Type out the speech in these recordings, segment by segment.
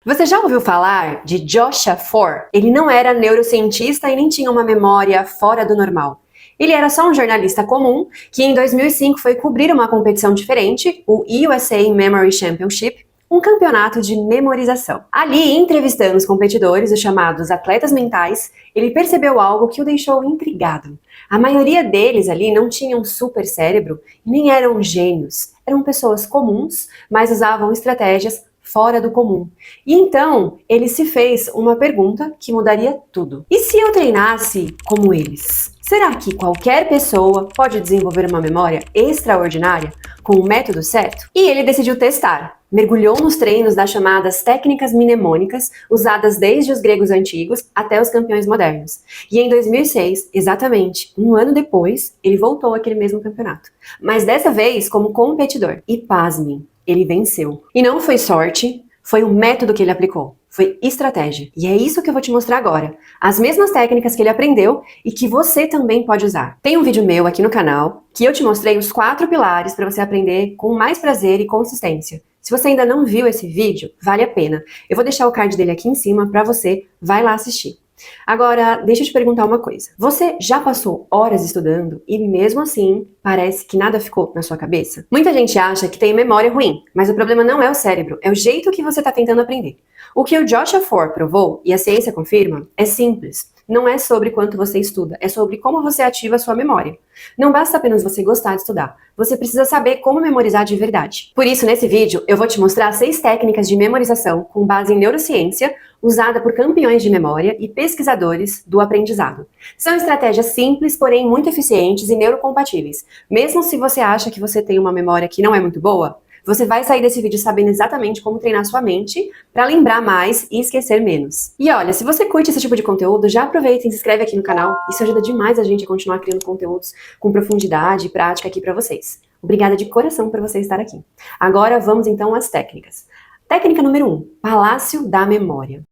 Você já ouviu falar de Joshua Foer? Ele não era neurocientista e nem tinha uma memória fora do normal. Ele era só um jornalista comum que em 2005 foi cobrir uma competição diferente, o USA Memory Championship, um campeonato de memorização. Ali, entrevistando os competidores, os chamados atletas mentais, ele percebeu algo que o deixou intrigado. A maioria deles ali não tinham super cérebro e nem eram gênios. Eram pessoas comuns, mas usavam estratégias fora do comum. E então, ele se fez uma pergunta que mudaria tudo. E se eu treinasse como eles? Será que qualquer pessoa pode desenvolver uma memória extraordinária com o método certo? E ele decidiu testar. Mergulhou nos treinos das chamadas técnicas mnemônicas, usadas desde os gregos antigos até os campeões modernos. E em 2006, exatamente um ano depois, ele voltou àquele mesmo campeonato. Mas dessa vez como competidor. E pasmem, ele venceu. E não foi sorte, foi o método que ele aplicou. Foi estratégia. E é isso que eu vou te mostrar agora. As mesmas técnicas que ele aprendeu e que você também pode usar. Tem um vídeo meu aqui no canal que eu te mostrei os 4 pilares para você aprender com mais prazer e consistência. Se você ainda não viu esse vídeo, vale a pena. Eu vou deixar o card dele aqui em cima para você, vai lá assistir. Agora, deixa eu te perguntar uma coisa. Você já passou horas estudando e mesmo assim parece que nada ficou na sua cabeça? Muita gente acha que tem memória ruim, mas o problema não é o cérebro, é o jeito que você está tentando aprender. O que o Joshua Foer provou, e a ciência confirma, é simples. Não é sobre quanto você estuda, é sobre como você ativa a sua memória. Não basta apenas você gostar de estudar, você precisa saber como memorizar de verdade. Por isso, nesse vídeo, eu vou te mostrar 6 técnicas de memorização com base em neurociência, usada por campeões de memória e pesquisadores do aprendizado. São estratégias simples, porém muito eficientes e neurocompatíveis. Mesmo se você acha que você tem uma memória que não é muito boa, você vai sair desse vídeo sabendo exatamente como treinar sua mente para lembrar mais e esquecer menos. E olha, se você curte esse tipo de conteúdo, já aproveita e se inscreve aqui no canal. Isso ajuda demais a gente a continuar criando conteúdos com profundidade e prática aqui para vocês. Obrigada de coração por você estar aqui. Agora vamos então às técnicas. Técnica número 1, Palácio da Memória.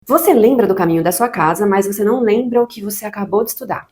Você lembra do caminho da sua casa, mas você não lembra o que você acabou de estudar.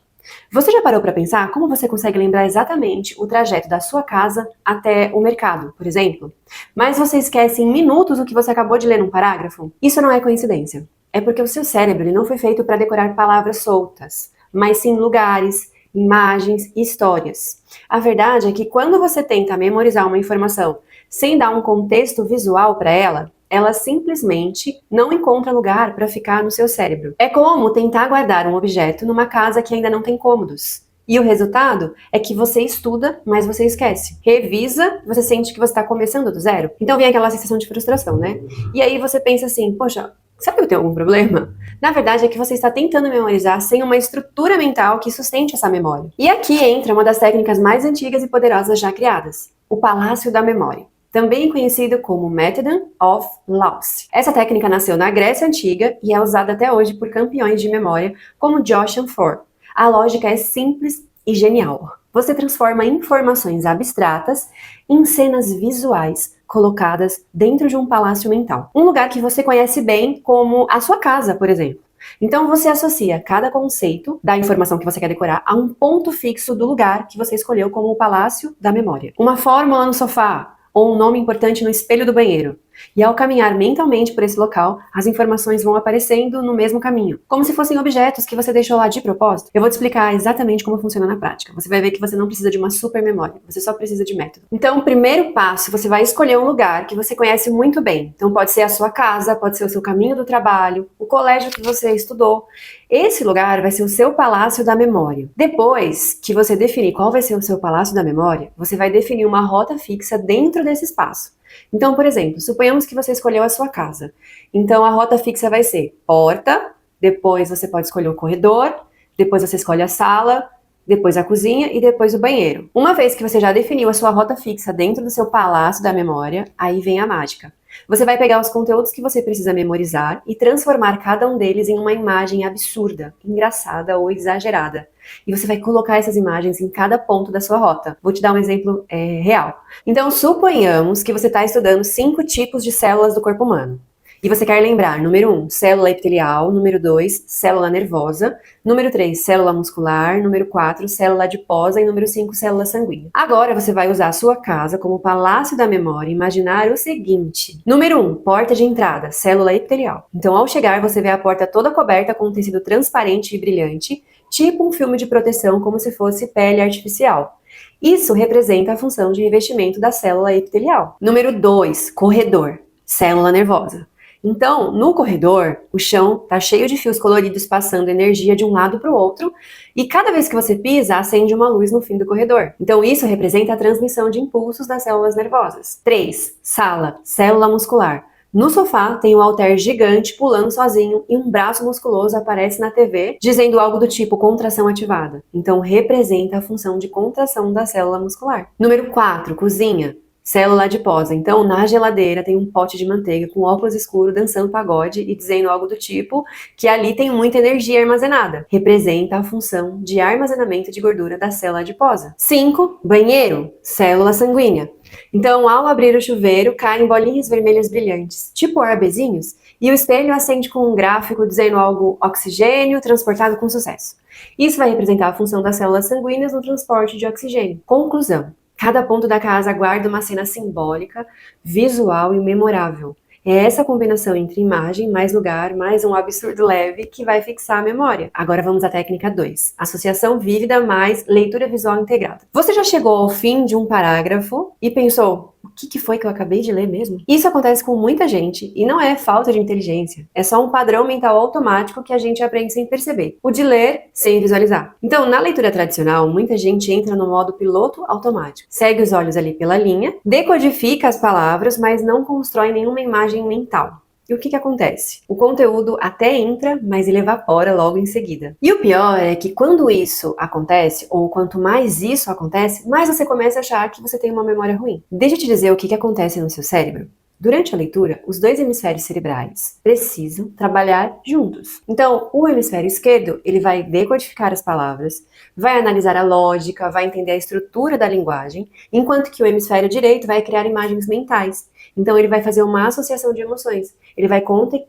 Você já parou para pensar como você consegue lembrar exatamente o trajeto da sua casa até o mercado, por exemplo? Mas você esquece em minutos o que você acabou de ler num parágrafo? Isso não é coincidência. É porque o seu cérebro ele não foi feito para decorar palavras soltas, mas sim lugares, imagens e histórias. A verdade é que quando você tenta memorizar uma informação sem dar um contexto visual para ela simplesmente não encontra lugar para ficar no seu cérebro. É como tentar guardar um objeto numa casa que ainda não tem cômodos. E o resultado é que você estuda, mas você esquece. Revisa, você sente que você está começando do zero. Então vem aquela sensação de frustração, né? E aí você pensa assim, poxa, será que eu tenho algum problema? Na verdade é que você está tentando memorizar sem uma estrutura mental que sustente essa memória. E aqui entra uma das técnicas mais antigas e poderosas já criadas, o Palácio da Memória, também conhecido como Method of Loss. Essa técnica nasceu na Grécia Antiga e é usada até hoje por campeões de memória como Joshua Foer. A lógica é simples e genial. Você transforma informações abstratas em cenas visuais colocadas dentro de um palácio mental. Um lugar que você conhece bem, como a sua casa, por exemplo. Então você associa cada conceito da informação que você quer decorar a um ponto fixo do lugar que você escolheu como o Palácio da Memória. Uma fórmula no sofá, ou um nome importante no espelho do banheiro. E ao caminhar mentalmente por esse local, as informações vão aparecendo no mesmo caminho, como se fossem objetos que você deixou lá de propósito. Eu vou te explicar exatamente como funciona na prática. Você vai ver que você não precisa de uma super memória, você só precisa de método. Então, o primeiro passo, você vai escolher um lugar que você conhece muito bem. Então, pode ser a sua casa, pode ser o seu caminho do trabalho, o colégio que você estudou. Esse lugar vai ser o seu palácio da memória. Depois que você definir qual vai ser o seu palácio da memória, você vai definir uma rota fixa dentro desse espaço. Então, por exemplo, suponhamos que você escolheu a sua casa. Então, a rota fixa vai ser porta, depois você pode escolher o corredor, depois você escolhe a sala, depois a cozinha e depois o banheiro. Uma vez que você já definiu a sua rota fixa dentro do seu palácio da memória, aí vem a mágica. Você vai pegar os conteúdos que você precisa memorizar e transformar cada um deles em uma imagem absurda, engraçada ou exagerada. E você vai colocar essas imagens em cada ponto da sua rota. Vou te dar um exemplo real. Então, suponhamos que você está estudando 5 tipos de células do corpo humano. E você quer lembrar, número 1, célula epitelial, número 2, célula nervosa, número 3, célula muscular, número 4, célula adiposa e número 5, célula sanguínea. Agora você vai usar a sua casa como palácio da memória e imaginar o seguinte. Número 1, porta de entrada, célula epitelial. Então, ao chegar, você vê a porta toda coberta com um tecido transparente e brilhante, tipo um filme de proteção, como se fosse pele artificial. Isso representa a função de revestimento da célula epitelial. Número 2, corredor, célula nervosa. Então, no corredor, o chão está cheio de fios coloridos passando energia de um lado para o outro, e cada vez que você pisa, acende uma luz no fim do corredor. Então, isso representa a transmissão de impulsos das células nervosas. 3, sala, célula muscular. No sofá tem um halter gigante pulando sozinho e um braço musculoso aparece na TV dizendo algo do tipo contração ativada. Então representa a função de contração da célula muscular. Número 4, cozinha. Célula adiposa. Então, na geladeira tem um pote de manteiga com óculos escuros dançando pagode e dizendo algo do tipo que ali tem muita energia armazenada. Representa a função de armazenamento de gordura da célula adiposa. 5, banheiro. Célula sanguínea. Então, ao abrir o chuveiro, caem bolinhas vermelhas brilhantes, tipo arbezinhos, e o espelho acende com um gráfico dizendo algo oxigênio transportado com sucesso. Isso vai representar a função das células sanguíneas no transporte de oxigênio. Conclusão. Cada ponto da casa guarda uma cena simbólica, visual e memorável. É essa combinação entre imagem, mais lugar, mais um absurdo leve que vai fixar a memória. Agora vamos à técnica 2. Associação vívida mais leitura visual integrada. Você já chegou ao fim de um parágrafo e pensou, o que foi que eu acabei de ler mesmo? Isso acontece com muita gente e não é falta de inteligência. É só um padrão mental automático que a gente aprende sem perceber. O de ler sem visualizar. Então, na leitura tradicional, muita gente entra no modo piloto automático. Segue os olhos ali pela linha, decodifica as palavras, mas não constrói nenhuma imagem mental. E o que acontece? O conteúdo até entra, mas ele evapora logo em seguida. E o pior é que quando isso acontece, ou quanto mais isso acontece, mais você começa a achar que você tem uma memória ruim. Deixa eu te dizer o que acontece no seu cérebro. Durante a leitura, os dois hemisférios cerebrais precisam trabalhar juntos. Então, o hemisfério esquerdo, ele vai decodificar as palavras, vai analisar a lógica, vai entender a estrutura da linguagem, enquanto que o hemisfério direito vai criar imagens mentais. Então, ele vai fazer uma associação de emoções. Ele vai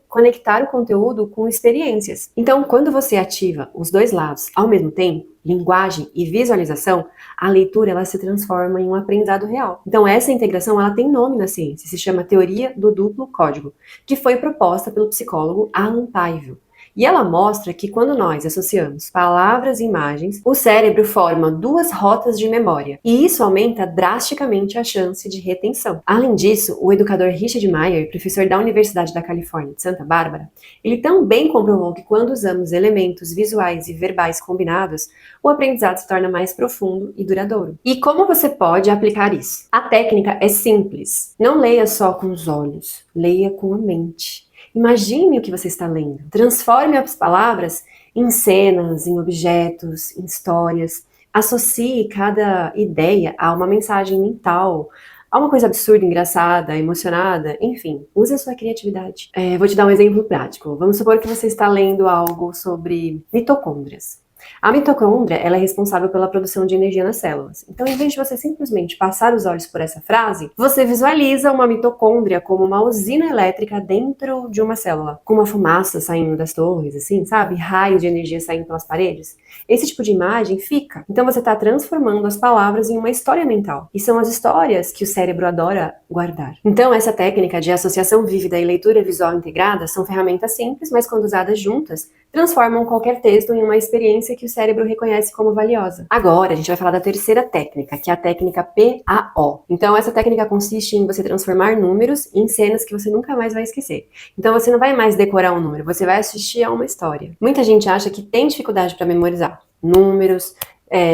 conectar o conteúdo com experiências. Então, quando você ativa os dois lados ao mesmo tempo, linguagem e visualização, a leitura ela se transforma em um aprendizado real. Então, essa integração ela tem nome na ciência, se chama teoria do duplo código, que foi proposta pelo psicólogo Alan Paivio. E ela mostra que quando nós associamos palavras e imagens, o cérebro forma duas rotas de memória, e isso aumenta drasticamente a chance de retenção. Além disso, o educador Richard Meier, professor da Universidade da Califórnia de Santa Bárbara, ele também comprovou que quando usamos elementos visuais e verbais combinados, o aprendizado se torna mais profundo e duradouro. E como você pode aplicar isso? A técnica é simples. Não leia só com os olhos, leia com a mente. Imagine o que você está lendo. Transforme as palavras em cenas, em objetos, em histórias. Associe cada ideia a uma mensagem mental, a uma coisa absurda, engraçada, emocionada, enfim, use a sua criatividade. Vou te dar um exemplo prático. Vamos supor que você está lendo algo sobre mitocôndrias. A mitocôndria ela é responsável pela produção de energia nas células. Então, em vez de você simplesmente passar os olhos por essa frase, você visualiza uma mitocôndria como uma usina elétrica dentro de uma célula, com uma fumaça saindo das torres, assim, sabe? Raios de energia saindo pelas paredes. Esse tipo de imagem fica. Então, você está transformando as palavras em uma história mental. E são as histórias que o cérebro adora guardar. Então, essa técnica de associação vívida e leitura visual integrada são ferramentas simples, mas quando usadas juntas, transformam qualquer texto em uma experiência que o cérebro reconhece como valiosa. Agora, a gente vai falar da terceira técnica, que é a técnica PAO. Então, essa técnica consiste em você transformar números em cenas que você nunca mais vai esquecer. Então, você não vai mais decorar um número, você vai assistir a uma história. Muita gente acha que tem dificuldade para memorizar números,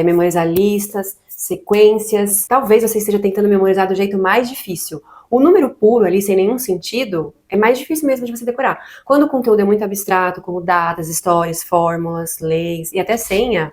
memorizar listas, sequências. Talvez você esteja tentando memorizar do jeito mais difícil. O número puro ali, sem nenhum sentido, é mais difícil mesmo de você decorar. Quando o conteúdo é muito abstrato, como datas, histórias, fórmulas, leis e até senha,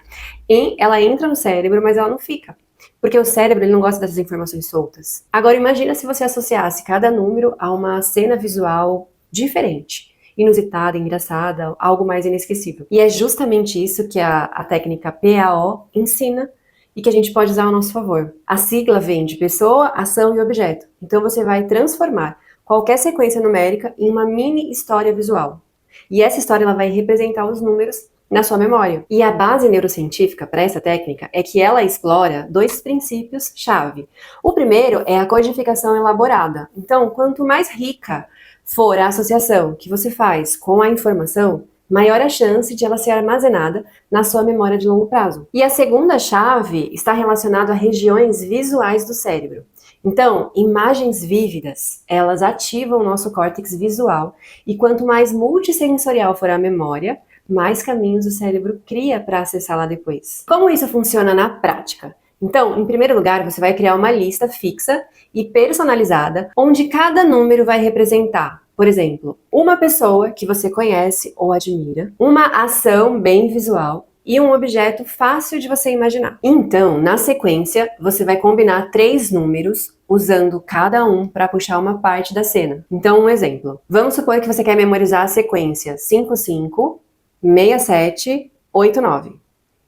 ela entra no cérebro, mas ela não fica. Porque o cérebro ele não gosta dessas informações soltas. Agora imagina se você associasse cada número a uma cena visual diferente, inusitada, engraçada, algo mais inesquecível. E é justamente isso que a técnica PAO ensina e que a gente pode usar ao nosso favor. A sigla vem de pessoa, ação e objeto. Então você vai transformar qualquer sequência numérica em uma mini história visual. E essa história ela vai representar os números na sua memória. E a base neurocientífica para essa técnica é que ela explora 2 princípios-chave. O primeiro é a codificação elaborada. Então, quanto mais rica for a associação que você faz com a informação, maior a chance de ela ser armazenada na sua memória de longo prazo. E a segunda chave está relacionada a regiões visuais do cérebro. Então, imagens vívidas, elas ativam o nosso córtex visual, e quanto mais multissensorial for a memória, mais caminhos o cérebro cria para acessá-la depois. Como isso funciona na prática? Então, em primeiro lugar, você vai criar uma lista fixa e personalizada, onde cada número vai representar, por exemplo, uma pessoa que você conhece ou admira, uma ação bem visual e um objeto fácil de você imaginar. Então, na sequência, você vai combinar 3 números, usando cada um para puxar uma parte da cena. Então, um exemplo. Vamos supor que você quer memorizar a sequência 55, 67, 89.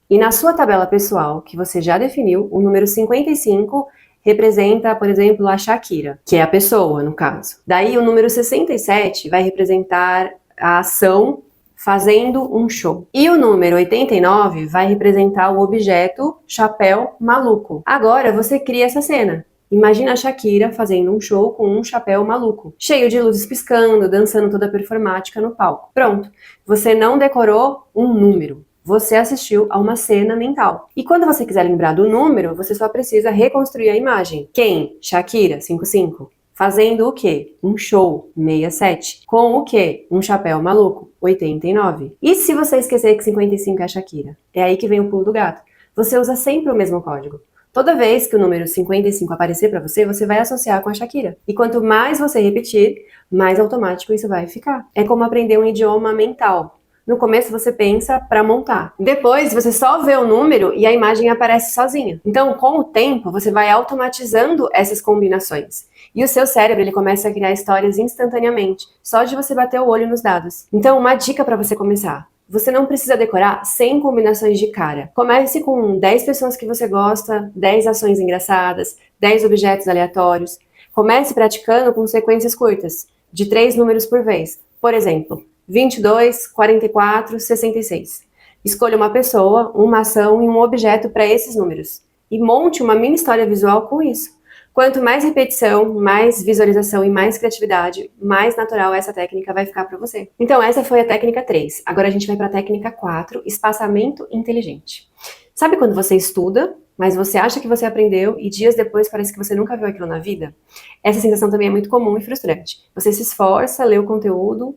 E na sua tabela pessoal, que você já definiu, o número 55 representa, por exemplo, a Shakira, que é a pessoa, no caso. Daí o número 67 vai representar a ação fazendo um show. E o número 89 vai representar o objeto chapéu maluco. Agora você cria essa cena. Imagina a Shakira fazendo um show com um chapéu maluco, cheio de luzes piscando, dançando toda performática no palco. Pronto, você não decorou um número. Você assistiu a uma cena mental. E quando você quiser lembrar do número, você só precisa reconstruir a imagem. Quem? Shakira, 55. Fazendo o quê? Um show, 67. Com o quê? Um chapéu maluco, 89. E se você esquecer que 55 é a Shakira? É aí que vem o pulo do gato. Você usa sempre o mesmo código. Toda vez que o número 55 aparecer para você, você vai associar com a Shakira. E quanto mais você repetir, mais automático isso vai ficar. É como aprender um idioma mental. No começo você pensa para montar. Depois você só vê o número e a imagem aparece sozinha. Então, com o tempo, você vai automatizando essas combinações. E o seu cérebro ele começa a criar histórias instantaneamente, só de você bater o olho nos dados. Então, uma dica para você começar. Você não precisa decorar 100 combinações de cara. Comece com 10 pessoas que você gosta, 10 ações engraçadas, 10 objetos aleatórios. Comece praticando com sequências curtas, de 3 números por vez. Por exemplo, 22, 44, 66. Escolha uma pessoa, uma ação e um objeto para esses números. E monte uma mini história visual com isso. Quanto mais repetição, mais visualização e mais criatividade, mais natural essa técnica vai ficar para você. Então essa foi a técnica 3. Agora a gente vai para a técnica 4, espaçamento inteligente. Sabe quando você estuda, mas você acha que você aprendeu e dias depois parece que você nunca viu aquilo na vida? Essa sensação também é muito comum e frustrante. Você se esforça, lê o conteúdo,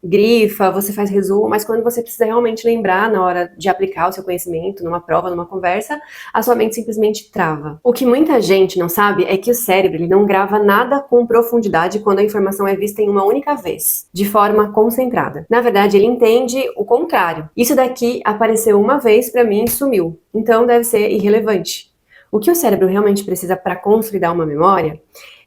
grifa, você faz resumo, mas quando você precisa realmente lembrar na hora de aplicar o seu conhecimento numa prova, numa conversa, a sua mente simplesmente trava. O que muita gente não sabe é que o cérebro ele não grava nada com profundidade quando a informação é vista em uma única vez, de forma concentrada. Na verdade, ele entende o contrário. Isso daqui apareceu uma vez para mim e sumiu, então deve ser irrelevante. O que o cérebro realmente precisa para consolidar uma memória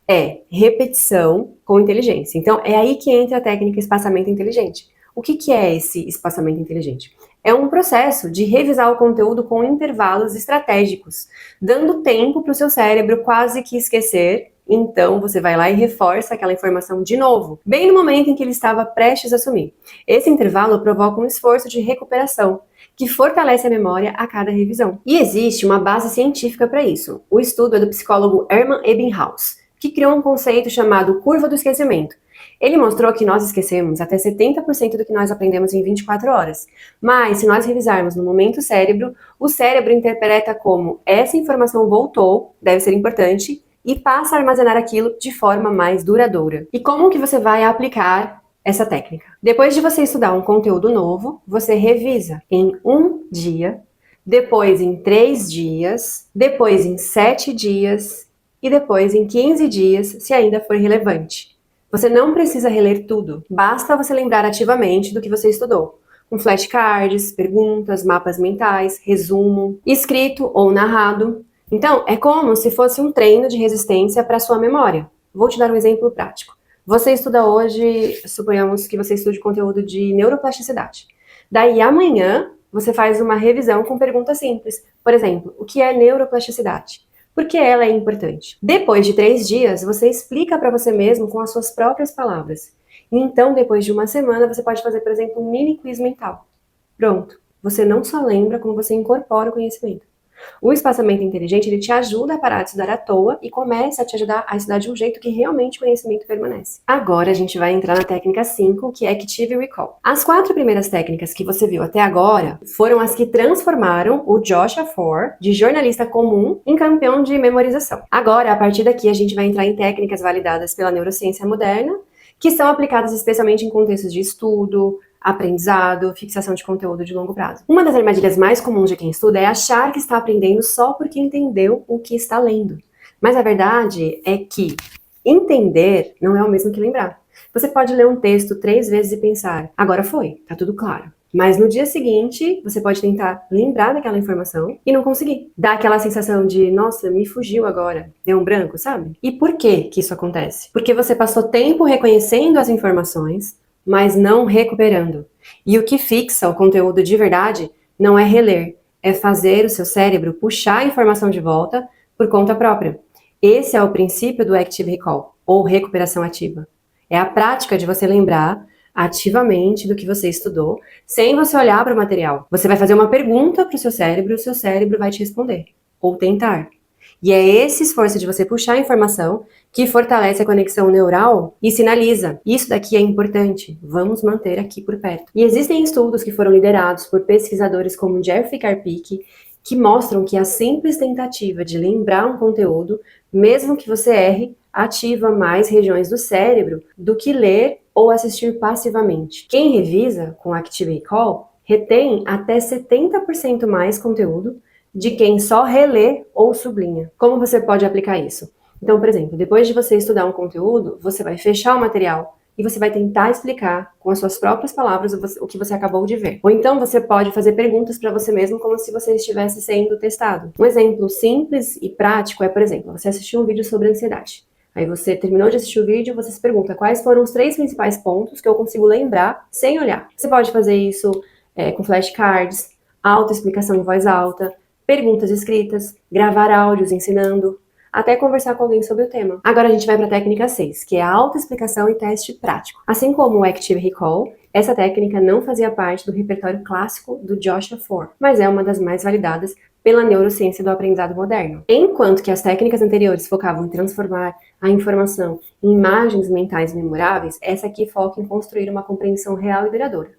é repetição com inteligência. Então, é aí que entra a técnica espaçamento inteligente. O que é esse espaçamento inteligente? É um processo de revisar o conteúdo com intervalos estratégicos, dando tempo para o seu cérebro quase que esquecer. Então, você vai lá e reforça aquela informação de novo, bem no momento em que ele estava prestes a sumir. Esse intervalo provoca um esforço de recuperação, que fortalece a memória a cada revisão. E existe uma base científica para isso. O estudo é do psicólogo Hermann Ebbinghaus, que criou um conceito chamado curva do esquecimento. Ele mostrou que nós esquecemos até 70% do que nós aprendemos em 24 horas. Mas, se nós revisarmos no momento cérebro, o cérebro interpreta como essa informação voltou, deve ser importante, e passa a armazenar aquilo de forma mais duradoura. E como que você vai aplicar essa técnica? Depois de você estudar um conteúdo novo, você revisa em 1 dia, depois em 3 dias, depois em 7 dias, e depois em 15 dias, se ainda for relevante. Você não precisa reler tudo, basta você lembrar ativamente do que você estudou, com flashcards, perguntas, mapas mentais, resumo, escrito ou narrado. Então, é como se fosse um treino de resistência para a sua memória. Vou te dar um exemplo prático. Você estuda hoje, suponhamos que você estude conteúdo de neuroplasticidade. Daí, amanhã, você faz uma revisão com perguntas simples. Por exemplo, o que é neuroplasticidade? Por que ela é importante? Depois de 3 dias, você explica para você mesmo com as suas próprias palavras. E então, depois de uma semana, você pode fazer, por exemplo, um mini quiz mental. Pronto. Você não só lembra, como você incorpora o conhecimento. O espaçamento inteligente, ele te ajuda a parar de estudar à toa e começa a te ajudar a estudar de um jeito que realmente o conhecimento permanece. Agora a gente vai entrar na técnica 5, que é Active Recall. As 4 primeiras técnicas que você viu até agora foram as que transformaram o Joshua Foer, de jornalista comum, em campeão de memorização. Agora, a partir daqui, a gente vai entrar em técnicas validadas pela neurociência moderna, que são aplicadas especialmente em contextos de estudo, aprendizado, fixação de conteúdo de longo prazo. Uma das armadilhas mais comuns de quem estuda é achar que está aprendendo só porque entendeu o que está lendo. Mas a verdade é que entender não é o mesmo que lembrar. Você pode ler um texto 3 vezes e pensar, agora foi, tá tudo claro. Mas no dia seguinte, você pode tentar lembrar daquela informação e não conseguir. Dá aquela sensação de, nossa, me fugiu agora, deu um branco, sabe? E por que isso acontece? Porque você passou tempo reconhecendo as informações, mas não recuperando. E o que fixa o conteúdo de verdade não é reler, é fazer o seu cérebro puxar a informação de volta por conta própria. Esse é o princípio do Active Recall, ou recuperação ativa. É a prática de você lembrar ativamente do que você estudou, sem você olhar para o material. Você vai fazer uma pergunta para o seu cérebro vai te responder, ou tentar. E é esse esforço de você puxar a informação que fortalece a conexão neural e sinaliza. Isso daqui é importante, vamos manter aqui por perto. E existem estudos que foram liderados por pesquisadores como Jeffrey Karpik, que mostram que a simples tentativa de lembrar um conteúdo, mesmo que você erre, ativa mais regiões do cérebro do que ler ou assistir passivamente. Quem revisa com Active Recall retém até 70% mais conteúdo de quem só relê ou sublinha. Como você pode aplicar isso? Então, por exemplo, depois de você estudar um conteúdo, você vai fechar o material e você vai tentar explicar com as suas próprias palavras o que você acabou de ver. Ou então você pode fazer perguntas para você mesmo como se você estivesse sendo testado. Um exemplo simples e prático é, por exemplo, você assistiu um vídeo sobre ansiedade. Aí você terminou de assistir o vídeo, você se pergunta quais foram os 3 principais pontos que eu consigo lembrar sem olhar. Você pode fazer isso com flashcards, autoexplicação em voz alta, perguntas escritas, gravar áudios ensinando, até conversar com alguém sobre o tema. Agora a gente vai para a técnica 6, que é a autoexplicação e teste prático. Assim como o Active Recall, essa técnica não fazia parte do repertório clássico do Joshua Foer, mas é uma das mais validadas pela neurociência do aprendizado moderno. Enquanto que as técnicas anteriores focavam em transformar a informação em imagens mentais memoráveis, essa aqui foca em construir uma compreensão real e duradoura.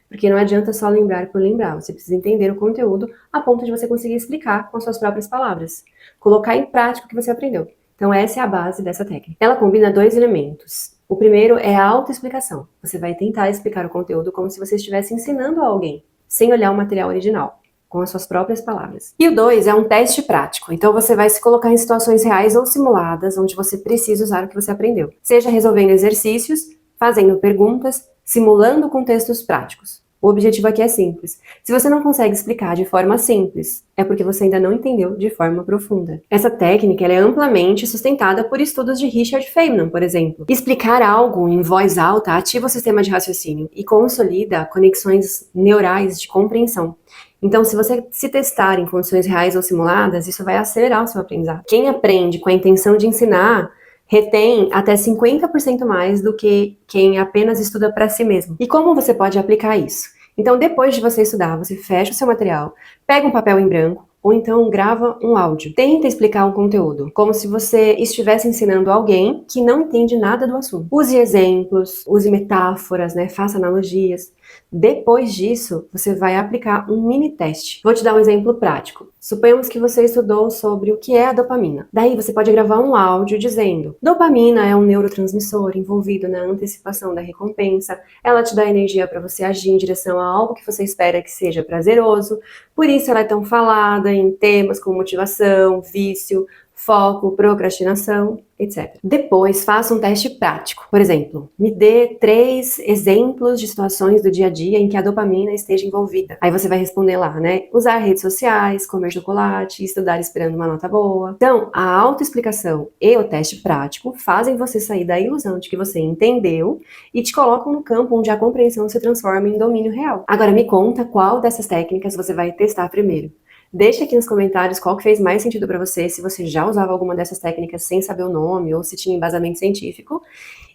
Porque não adianta só lembrar por lembrar, você precisa entender o conteúdo a ponto de você conseguir explicar com suas próprias palavras, colocar em prática o que você aprendeu. Então essa é a base dessa técnica. Ela combina 2 elementos. O primeiro é a autoexplicação. Você vai tentar explicar o conteúdo como se você estivesse ensinando a alguém, sem olhar o material original, com as suas próprias palavras. E o 2 é um teste prático. Então você vai se colocar em situações reais ou simuladas, onde você precisa usar o que você aprendeu. Seja resolvendo exercícios, fazendo perguntas, simulando contextos práticos. O objetivo aqui é simples. Se você não consegue explicar de forma simples, é porque você ainda não entendeu de forma profunda. Essa técnica ela é amplamente sustentada por estudos de Richard Feynman, por exemplo. Explicar algo em voz alta ativa o sistema de raciocínio e consolida conexões neurais de compreensão. Então, se você se testar em condições reais ou simuladas, isso vai acelerar o seu aprendizado. Quem aprende com a intenção de ensinar retém até 50% mais do que quem apenas estuda para si mesmo. E como você pode aplicar isso? Então, depois de você estudar, você fecha o seu material, pega um papel em branco, ou então grava um áudio. Tenta explicar um conteúdo, como se você estivesse ensinando alguém que não entende nada do assunto. Use exemplos, use metáforas, faça analogias. Depois disso, você vai aplicar um mini teste. Vou te dar um exemplo prático. Suponhamos que você estudou sobre o que é a dopamina. Daí você pode gravar um áudio dizendo: dopamina é um neurotransmissor envolvido na antecipação da recompensa. Ela te dá energia para você agir em direção a algo que você espera que seja prazeroso. Por isso ela é tão falada em temas como motivação, vício, foco, procrastinação, etc. Depois, faça um teste prático. Por exemplo, me dê 3 exemplos de situações do dia a dia em que a dopamina esteja envolvida. Aí você vai responder lá, usar redes sociais, comer chocolate, estudar esperando uma nota boa. Então, a autoexplicação e o teste prático fazem você sair da ilusão de que você entendeu e te colocam no campo onde a compreensão se transforma em domínio real. Agora me conta qual dessas técnicas você vai testar primeiro. Deixa aqui nos comentários qual que fez mais sentido para você, se você já usava alguma dessas técnicas sem saber o nome ou se tinha embasamento científico.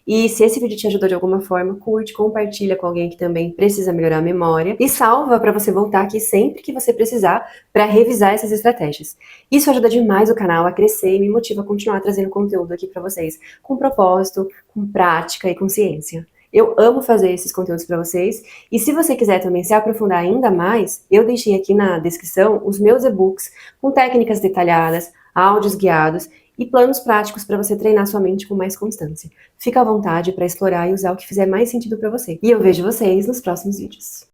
E se esse vídeo te ajudou de alguma forma, curte, compartilha com alguém que também precisa melhorar a memória e salva para você voltar aqui sempre que você precisar para revisar essas estratégias. Isso ajuda demais o canal a crescer e me motiva a continuar trazendo conteúdo aqui para vocês com propósito, com prática e com ciência. Eu amo fazer esses conteúdos para vocês, e se você quiser também se aprofundar ainda mais, eu deixei aqui na descrição os meus e-books com técnicas detalhadas, áudios guiados e planos práticos para você treinar sua mente com mais constância. Fica à vontade para explorar e usar o que fizer mais sentido para você. E eu vejo vocês nos próximos vídeos.